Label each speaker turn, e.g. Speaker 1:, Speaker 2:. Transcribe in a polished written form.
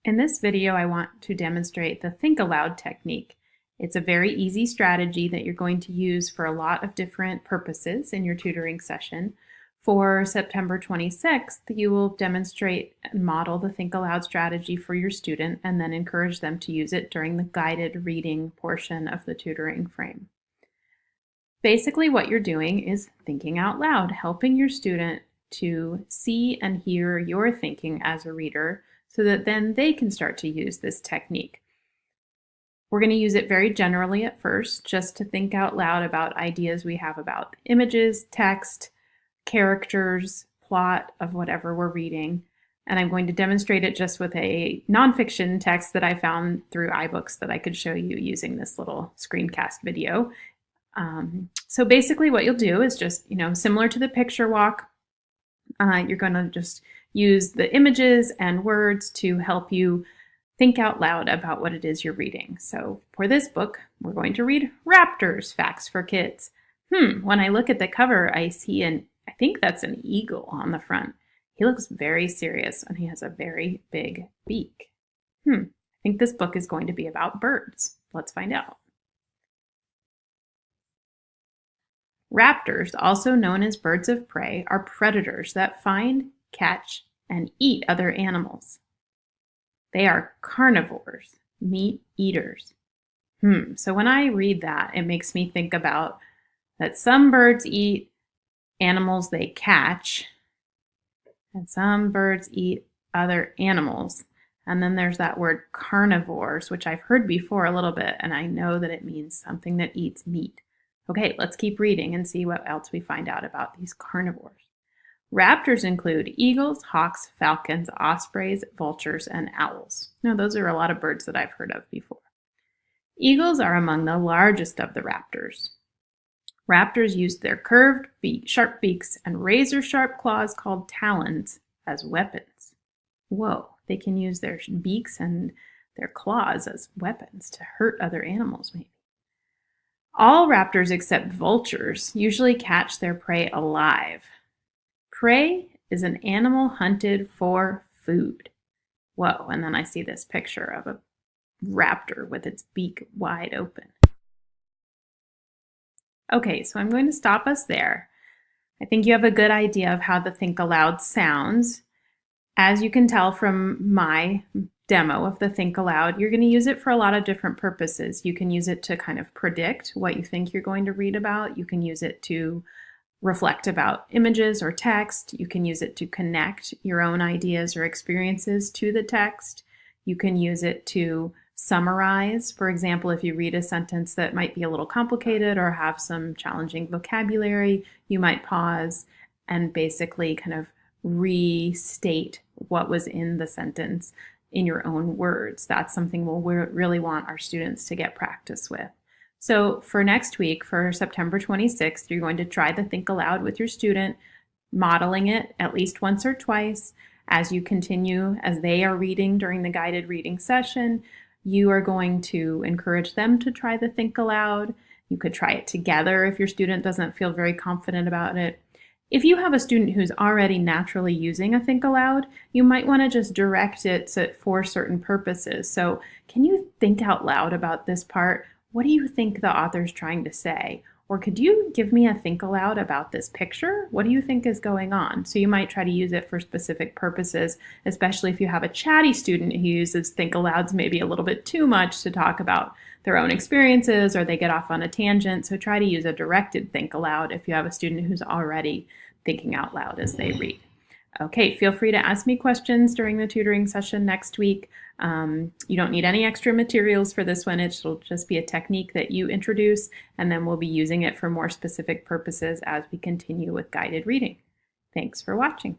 Speaker 1: In this video, I want to demonstrate the Think Aloud technique. It's a very easy strategy that you're going to use for a lot of different purposes in your tutoring session. For September 26th, you will demonstrate and model the Think Aloud strategy for your student and then encourage them to use it during the guided reading portion of the tutoring frame. Basically, what you're doing is thinking out loud, helping your student to see and hear your thinking as a reader so that then they can start to use this technique. We're going to use it very generally at first, just to think out loud about ideas we have about images, text, characters, plot of whatever we're reading. And I'm going to demonstrate it just with a nonfiction text that I found through iBooks that I could show you using this little screencast video. So basically what you'll do is just, similar to the picture walk, you're going to just use the images and words to help you think out loud about what it is you're reading. So for this book, we're going to read Raptors, Facts for Kids. When I look at the cover, I see I think that's an eagle on the front. He looks very serious and he has a very big beak. I think this book is going to be about birds. Let's find out. Raptors, also known as birds of prey, are predators that find, catch, and eat other animals. They are carnivores, meat eaters. So when I read that, it makes me think about that some birds eat animals they catch, and some birds eat other animals. And then there's that word carnivores, which I've heard before a little bit, and I know that it means something that eats meat. Okay, let's keep reading and see what else we find out about these carnivores. Raptors include eagles, hawks, falcons, ospreys, vultures, and owls. Now, those are a lot of birds that I've heard of before. Eagles are among the largest of the raptors. Raptors use their curved, sharp beaks and razor-sharp claws called talons as weapons. Whoa, they can use their beaks and their claws as weapons to hurt other animals, maybe. All raptors except vultures usually catch their prey alive. Prey is an animal hunted for food. Whoa, and then I see this picture of a raptor with its beak wide open. Okay, so I'm going to stop us there. I think you have a good idea of how the Think Aloud sounds. As you can tell from my demo of the Think Aloud, you're going to use it for a lot of different purposes. You can use it to kind of predict what you think you're going to read about. You can use it to reflect about images or text. You can use it to connect your own ideas or experiences to the text. You can use it to summarize. For example, if you read a sentence that might be a little complicated or have some challenging vocabulary, you might pause and basically kind of restate what was in the sentence in your own words. That's something we'll really want our students to get practice with. So for next week, for September 26th, you're going to try the Think Aloud with your student, modeling it at least once or twice. As you continue, as they are reading during the guided reading session, you are going to encourage them to try the Think Aloud. You could try it together if your student doesn't feel very confident about it. If you have a student who's already naturally using a Think Aloud, you might want to just direct it for certain purposes. So can you think out loud about this part? What do you think the author's trying to say? Or could you give me a think aloud about this picture? What do you think is going on? So you might try to use it for specific purposes, especially if you have a chatty student who uses think alouds maybe a little bit too much to talk about their own experiences or they get off on a tangent. So try to use a directed think aloud if you have a student who's already thinking out loud as they read. Okay, feel free to ask me questions during the tutoring session next week. You don't need any extra materials for this one. It'll just be a technique that you introduce, and then we'll be using it for more specific purposes as we continue with guided reading. Thanks for watching.